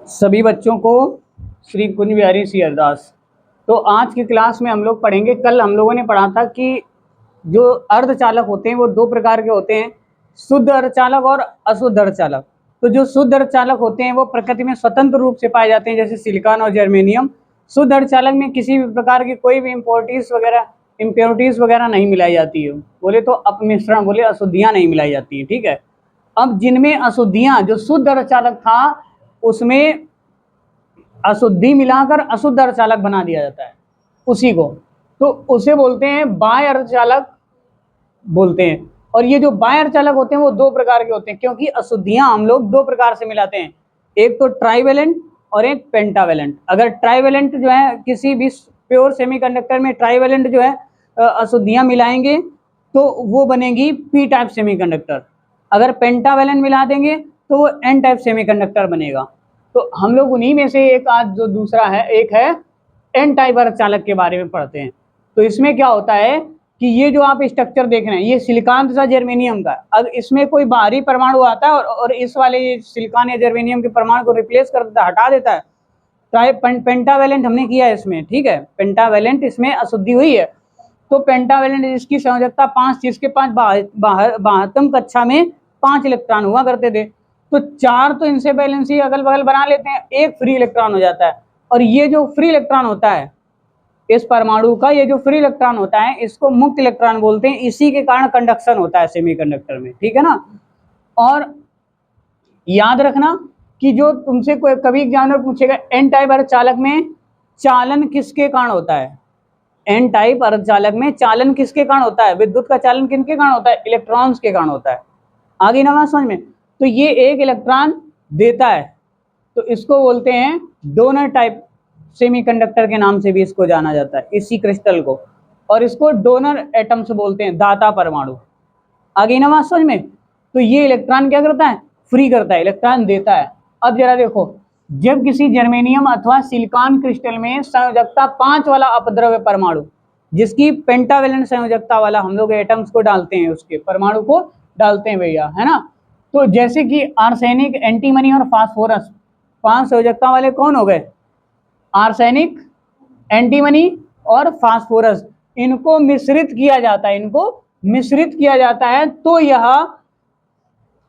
सभी बच्चों को श्री कुंज बिहारी सी अरदास। तो आज की क्लास में हम लोग पढ़ेंगे। कल हम लोगों ने पढ़ा था कि जो अर्धचालक होते हैं वो दो प्रकार के होते हैं, शुद्ध अर्धचालक और अशुद्ध अर्धचालक। तो जो शुद्ध अर्धचालक होते हैं वो प्रकृति में स्वतंत्र रूप से पाए जाते हैं, जैसे सिलिकॉन और जर्मेनियम। शुद्ध अर्धचालक में किसी भी प्रकार की कोई भी इम्प्योरिटीज वगैरह नहीं मिलाई जाती है। बोले तो अपमिश्रण, बोले अशुद्धियाँ नहीं मिलाई जाती है। ठीक है। अब जिनमें अशुद्धियाँ, जो शुद्ध अर्धचालक था उसमें अशुद्धि मिलाकर अशुद्ध अर्धचालक बना दिया जाता है उसी को, तो उसे बोलते हैं बाह्य अर्धचालक बोलते हैं। और ये जो बाह्य अर्धचालक होते हैं वो दो प्रकार के होते हैं, क्योंकि अशुद्धियां हम लोग दो प्रकार से मिलाते हैं, एक तो ट्राइवेलेंट और एक पेंटावेलेंट। अगर ट्राइवेलेंट जो है किसी भी प्योर सेमीकंडक्टर में ट्राइवेलेंट जो है अशुद्धियां मिलाएंगे तो वो बनेगी पी टाइप सेमीकंडक्टर। अगर पेंटावेलेंट मिला देंगे तो वो एन टाइप सेमीकंडक्टर बनेगा। तो हम लोग उन्हीं में से एक आज जो दूसरा है, एक है एन टाइप अर्धचालक के बारे में पढ़ते हैं। तो इसमें क्या होता है कि ये जो आप स्ट्रक्चर देख रहे हैं ये सिलिकॉन तथा जर्मेनियम का, अब इसमें कोई बाहरी परमाणु आता है और इस वाले सिलिकॉन या जर्मेनियम के परमाणु को रिप्लेस कर देता है, हटा देता है। पेंटावेलेंट हमने किया है इसमें, ठीक है, पेंटावेलेंट इसमें अशुद्धि हुई है। तो पेंटावेलेंट इसकी संयोजकता 5, जिसके 5 72 कक्षा में 5 इलेक्ट्रॉन हुआ करते थे। तो 4 तो इनसे बैलेंसी अगल बगल बना लेते हैं, एक फ्री इलेक्ट्रॉन हो जाता है। और ये जो फ्री इलेक्ट्रॉन होता है इस परमाणु का, ये जो फ्री इलेक्ट्रॉन होता है इसको मुक्त इलेक्ट्रॉन बोलते हैं। इसी के कारण कंडक्शन होता है सेमीकंडक्टर में, ठीक है ना। और याद रखना कि जो तुमसे कोई कभी एग्जामिनर पूछेगा एन टाइप अर्धचालक में चालन किसके कारण होता है, एन टाइप अर्धचालक में चालन किसके कारण होता है, विद्युत का चालन किनके कारण होता है, इलेक्ट्रॉन्स के कारण होता है। आगे ना बात समझ में। तो ये एक इलेक्ट्रॉन देता है तो इसको बोलते हैं डोनर टाइप सेमीकंडक्टर के नाम से भी इसको जाना जाता है, इसी क्रिस्टल को। और इसको डोनर एटम्स बोलते हैं, दाता परमाणु। आगे ना बात समझ में। तो ये इलेक्ट्रॉन क्या करता है, फ्री करता है, इलेक्ट्रॉन देता है। अब जरा देखो, जब किसी जर्मेनियम अथवा सिलिकॉन क्रिस्टल में संयोजकता 5 वाला अपद्रव्य परमाणु, जिसकी पेंटावेलेंट संयोजकता वाला हम लोग एटम्स को डालते हैं, उसके परमाणु को डालते हैं भैया, है ना। तो जैसे कि आर्सेनिक, एंटीमनी और फास्फोरस, 5 संयोजकता वाले कौन हो गए, आर्सेनिक, एंटीमनी और फास्फोरस। इनको मिश्रित किया जाता है, इनको मिश्रित किया जाता है। तो यह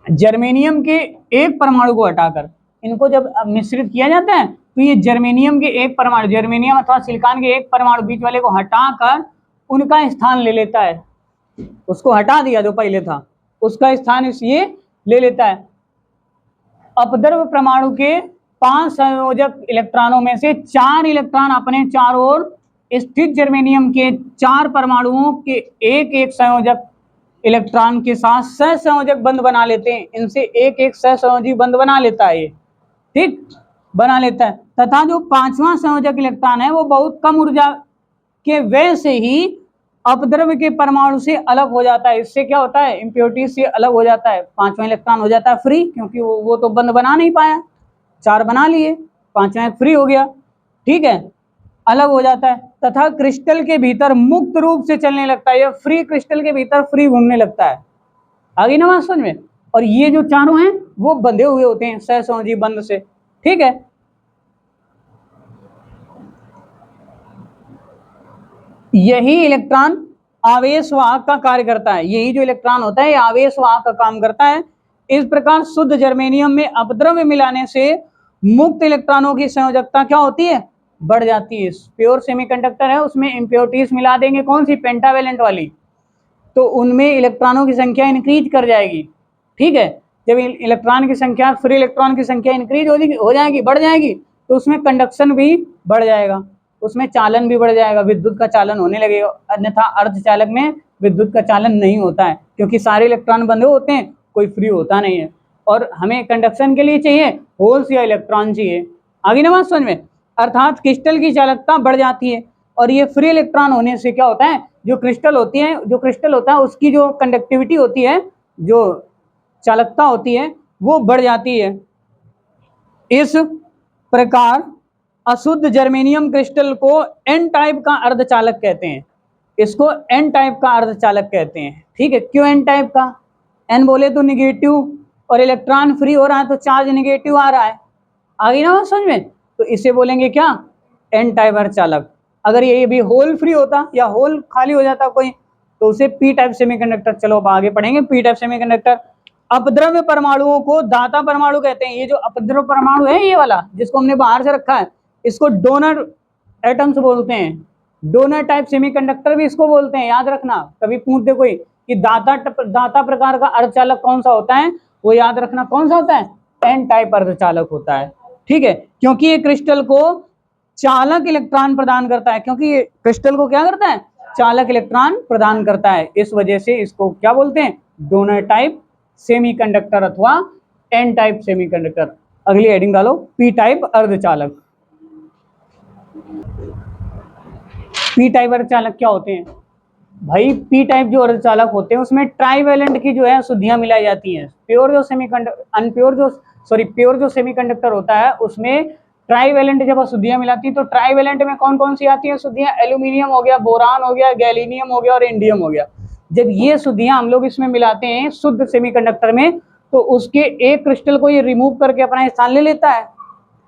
जर्मेनियम के एक परमाणु को हटाकर, इनको जब मिश्रित किया जाता है तो ये जर्मेनियम के एक परमाणु, जर्मेनियम अथवा सिलिकॉन के एक परमाणु बीच वाले को हटाकर उनका स्थान ले लेता है। उसको हटा दिया जो पहले था, उसका स्थान ये ले लेता है। अपद्रव्य परमाणु के 5 संयोजक इलेक्ट्रॉनों में से 4 इलेक्ट्रॉन अपने चारों ओर स्थित जर्मेनियम के 4 परमाणुओं के एक एक संयोजक इलेक्ट्रॉन के साथ सहसंयोजक बंध बना लेते हैं। इनसे एक एक सहसंयोजी बंध बना लेता है ये, ठीक, बना लेता है। तथा जो 5वां संयोजक इलेक्ट्रॉन है वो बहुत कम ऊर्जा के व्यय से ही अपद्रव्य के परमाणु से अलग हो जाता है। इससे क्या होता है, इम्प्योरिटी से अलग हो जाता है। 5वां इलेक्ट्रॉन हो जाता है फ्री, क्योंकि वो तो बंध बना नहीं पाया, 4 बना लिए, 5वां फ्री हो गया, ठीक है, अलग हो जाता है। तथा क्रिस्टल के भीतर मुक्त रूप से चलने लगता है, यह फ्री क्रिस्टल के भीतर फ्री घूमने लगता है। आगे ना बात समझ में। और ये जो चारों हैं वो बंधे हुए होते हैं सहसंयोजी बंध से, ठीक है। यही इलेक्ट्रॉन आवेशवाहक का कार्य करता है, यही जो इलेक्ट्रॉन होता है ये आवेशवाहक का काम करता है। इस प्रकार शुद्ध जर्मेनियम में अपद्रव्य मिलाने से मुक्त इलेक्ट्रॉनों की संयोजकता क्या होती है, बढ़ जाती है। प्योर सेमीकंडक्टर है, उसमें इम्प्योरिटीज मिला देंगे, कौन सी, पेंटावेलेंट वाली, तो उनमें इलेक्ट्रॉनों की संख्या इंक्रीज कर जाएगी, ठीक है। जब इलेक्ट्रॉन की संख्या, फ्री इलेक्ट्रॉन की संख्या इंक्रीज हो जाएगी, बढ़ जाएगी, तो उसमें कंडक्शन भी बढ़ जाएगा, उसमें चालन भी बढ़ जाएगा, विद्युत का चालन होने लगेगा। अन्यथा अर्धचालक में विद्युत का चालन नहीं होता है, क्योंकि सारे इलेक्ट्रॉन बंधे होते हैं, कोई फ्री होता नहीं है। और हमें कंडक्शन के लिए चाहिए होल्स या इलेक्ट्रॉन चाहिए। आगे ना बात समझ में। अर्थात क्रिस्टल की चालकता बढ़ जाती है। और ये फ्री इलेक्ट्रॉन होने से क्या होता है, जो क्रिस्टल होता है उसकी जो कंडक्टिविटी होती है, जो चालकता होती है, वो बढ़ जाती है। इस प्रकार अशुद्ध जर्मेनियम क्रिस्टल को एन टाइप का अर्धचालक कहते हैं, इसको एन टाइप का अर्धचालक कहते हैं, ठीक है। क्यों एन टाइप का, एन बोले तो निगेटिव, और इलेक्ट्रॉन फ्री हो रहा है तो चार्ज निगेटिव आ रहा है। आ गई ना बात समझ में? तो इसे बोलेंगे क्या, एन टाइप अर्धचालक। अगर ये भी होल फ्री होता या होल खाली हो जाता कोई तो उसे पी टाइप सेमीकंडक्टर। चलो अब आगे पढ़ेंगे पी टाइप सेमीकंडक्टर। अपद्रव्य परमाणुओं को दाता परमाणु कहते हैं। ये जो अपद्रव्य परमाणु है ये वाला जिसको हमने बाहर से रखा है इसको डोनर एटम्स बोलते हैं। डोनर टाइप सेमीकंडक्टर भी इसको बोलते हैं। याद रखना, कभी पूछ दे कोई कि दाता प्रकार का अर्धचालक कौन सा होता है, वो याद रखना कौन सा होता है, एन टाइप अर्धचालक होता है। ठीक है, क्योंकि ये क्रिस्टल को चालक इलेक्ट्रॉन प्रदान करता है। क्योंकि ये क्रिस्टल को क्या करता है, चालक इलेक्ट्रॉन प्रदान करता है। इस वजह से इसको क्या बोलते हैं, डोनर टाइप सेमीकंडक्टर अथवा एन टाइप सेमीकंडक्टर। अगली हेडिंग डालो, पी टाइप अर्धचालक। पी टाइप अर्धचालक क्या होते हैं भाई? पी टाइप जो अर्धचालक होते हैं उसमें ट्राइवेलेंट की जो है शुद्धियां मिलाई जाती हैं। प्योर जो सेमीकंडक्टर अनप्योर जो प्योर जो सेमीकंडक्टर होता है उसमें ट्राइवेलेंट जब शुद्धियां मिलाती हैं तो ट्राइवेलेंट में कौन कौन सी आती हैं शुद्धियां? एल्यूमिनियम हो गया, बोरान हो गया, गैलीनियम हो गया और इंडियम हो गया। जब ये शुद्धियां हम लोग इसमें मिलाते हैं शुद्ध सेमीकंडक्टर में तो उसके एक क्रिस्टल को ये रिमूव करके अपना स्थान ले लेता है।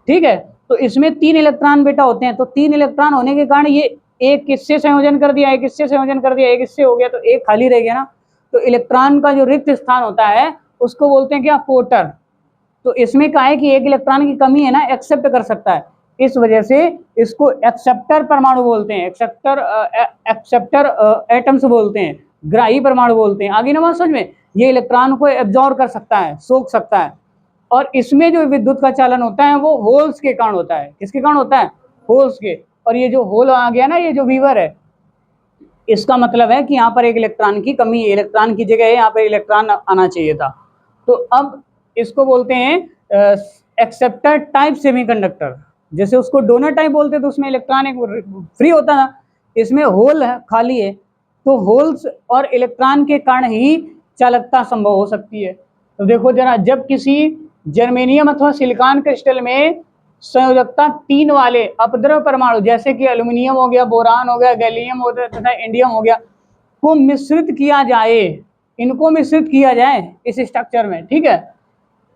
ठीक है, तो इसमें 3 इलेक्ट्रॉन बेटा होते हैं। तो 3 इलेक्ट्रॉन होने के कारण ये एक किससे संयोजन कर दिया, एक इससे संयोजन कर दिया, एक इससे हो गया तो एक खाली रह गया ना। तो इलेक्ट्रॉन का जो रिक्त स्थान होता है उसको बोलते हैं क्या, कोटर। तो इसमें क्या है कि एक इलेक्ट्रॉन की कमी है ना, एक्सेप्ट कर सकता है। इस वजह से इसको एक्सेप्टर परमाणु बोलते हैं, एक्सेप्टर एटम्स बोलते हैं, ग्राही परमाणु बोलते हैं। आगे ना बात समझ में? ये इलेक्ट्रॉन को एब्जॉर्ब कर सकता है, सोख सकता है। और इसमें जो विद्युत का चालन होता है वो होल्स के कारण होता है। किसके कारण होता है? होल्स के। और ये जो होल आ गया ना, ये जो वीवर है, इसका मतलब है कि यहाँ पर एक इलेक्ट्रॉन की कमी है, इलेक्ट्रॉन की जगह यहाँ पर इलेक्ट्रॉन आना चाहिए था। तो अब इसको बोलते हैं एक्सेप्टर टाइप सेमीकंडक्टर। जैसे उसको डोनर टाइप बोलते तो उसमें इलेक्ट्रॉन एक फ्री होता था, इसमें होल है, खाली है। तो होल्स और इलेक्ट्रॉन के कारण ही चालकता संभव हो सकती है। तो देखो जरा, जब किसी जर्मेनियम अथवा सिलिकॉन क्रिस्टल में संयोजकता 3 वाले अपद्रव्य परमाणु जैसे कि एल्यूमिनियम हो गया, बोरान हो गया, गैलियम हो गया तथा इंडियम हो गया को मिश्रित किया जाए, इनको मिश्रित किया जाए इस स्ट्रक्चर में, ठीक है,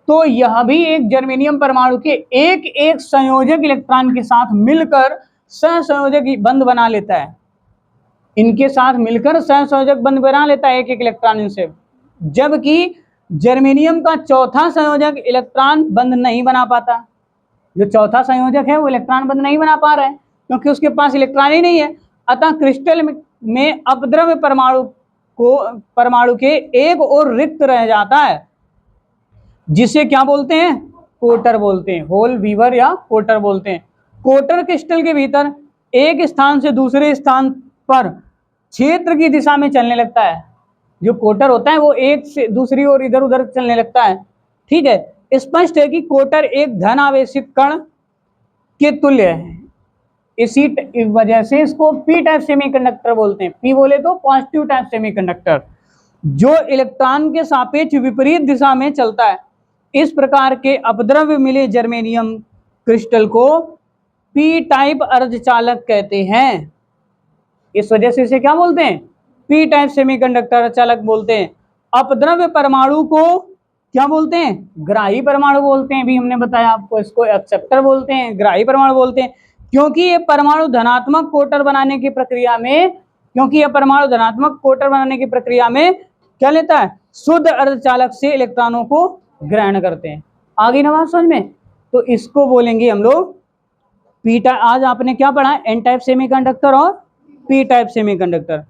तो यह भी एक जर्मेनियम परमाणु के एक एक संयोजक इलेक्ट्रॉन के साथ मिलकर सहसंयोजक बंध बना लेता है। इनके साथ मिलकर सहसंयोजक बंध बना लेता है एक एक इलेक्ट्रॉन इनसे। जबकि जर्मेनियम का चौथा संयोजक इलेक्ट्रॉन बंध नहीं बना पाता। जो चौथा संयोजक है वो इलेक्ट्रॉन बंध नहीं बना पा रहा है क्योंकि उसके पास इलेक्ट्रॉन ही नहीं है। अतः क्रिस्टल में अपद्रव्य परमाणु के एक और रिक्त रह जाता है, जिसे क्या बोलते हैं, कोटर बोलते हैं। होल वीवर या कोटर बोलते हैं। कोटर क्रिस्टल के भीतर एक स्थान से दूसरे स्थान पर क्षेत्र की दिशा में चलने लगता है। जो कोटर होता है वो एक से दूसरी ओर इधर उधर चलने लगता है। ठीक है, स्पष्ट है कि कोटर एक धन आवेशित कण के तुल्य है। इसी वजह से इसको पी टाइप सेमीकंडक्टर बोलते हैं। पी बोले तो पॉजिटिव टाइप सेमीकंडक्टर, जो इलेक्ट्रॉन के सापेक्ष विपरीत दिशा में चलता है। इस प्रकार के अपद्रव्य मिले जर्मेनियम क्रिस्टल को पी टाइप अर्धचालक कहते हैं। इस वजह से इसे क्या बोलते हैं, पी टाइप सेमीकंडक्टर अर्धचालक बोलते हैं। अपद्रव्य परमाणु को क्या बोलते हैं, ग्राही परमाणु बोलते हैं। भी हमने बताया आपको, इसको एक्सेप्टर बोलते हैं, ग्राही परमाणु बोलते हैं। क्योंकि ये परमाणु धनात्मक कोटर बनाने की प्रक्रिया में क्या लेता है, शुद्ध अर्धचालक से इलेक्ट्रॉनों को ग्रहण करते हैं। आगे ना बात समझ में? तो इसको बोलेंगे हम लोग पी टाइप। आज आपने क्या पढ़ा, एन टाइप सेमीकंडक्टर और पी टाइप सेमीकंडक्टर।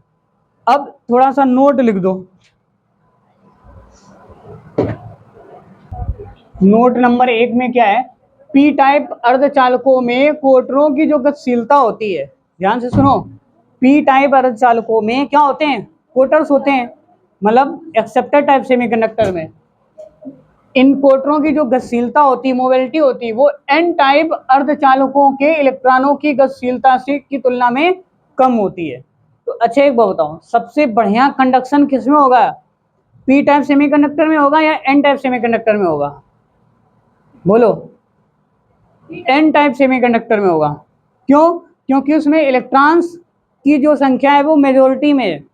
अब थोड़ा सा नोट लिख दो। नोट नंबर 1 में क्या है, पी टाइप अर्धचालकों में कोटरों की जो गतिशीलता होती है, ध्यान से सुनो, पी टाइप अर्धचालकों में क्या होते हैं, कोटर्स होते हैं। मतलब एक्सेप्टर टाइप सेमीकंडक्टर में इन कोटरों की जो गतिशीलता होती है, मोबिलिटी होती है, वो एन टाइप अर्धचालकों के इलेक्ट्रॉनों की गतिशीलता से की तुलना में कम होती है। तो अच्छा एक बात बताओ, सबसे बढ़िया कंडक्शन किसमें होगा, पी टाइप सेमीकंडक्टर में होगा या एन टाइप सेमीकंडक्टर में होगा? बोलो, एन टाइप सेमीकंडक्टर में होगा। क्यों? क्योंकि उसमें इलेक्ट्रॉन्स की जो संख्या है वो मेजोरिटी में है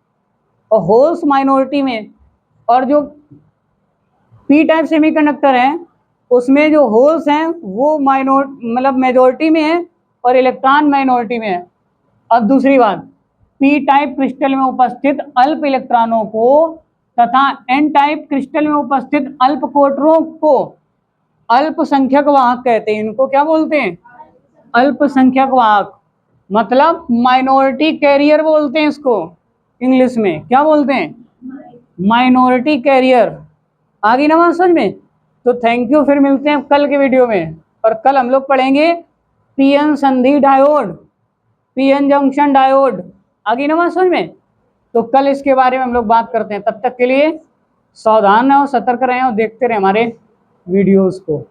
और होल्स माइनॉरिटी में। और जो पी टाइप सेमीकंडक्टर है उसमें जो होल्स हैं वो मतलब मेजॉरिटी में है और इलेक्ट्रॉन माइनॉरिटी में है। अब दूसरी बात, पी टाइप क्रिस्टल में उपस्थित अल्प इलेक्ट्रॉनों को तथा एन टाइप क्रिस्टल में उपस्थित अल्प प्रोटॉनों को अल्पसंख्यक वाहक कहते हैं। इनको क्या बोलते हैं? अल्पसंख्यक वाहक, मतलब माइनॉरिटी कैरियर बोलते हैं इसको। इंग्लिश में क्या बोलते हैं? Minority carrier. आ गई ना बात समझ में? तो थैंक यू, फिर मिलते हैं कल के वीडियो में। और कल हम लोग पढ़ेंगे पीएन संधि डायोड, पीएन जंक्शन डायोड। आ गई ना बात समझ में? तो कल इसके बारे में हम लोग बात करते हैं। तब तक के लिए सावधान रहें और सतर्क रहें और देखते रहें हमारे वीडियोस को।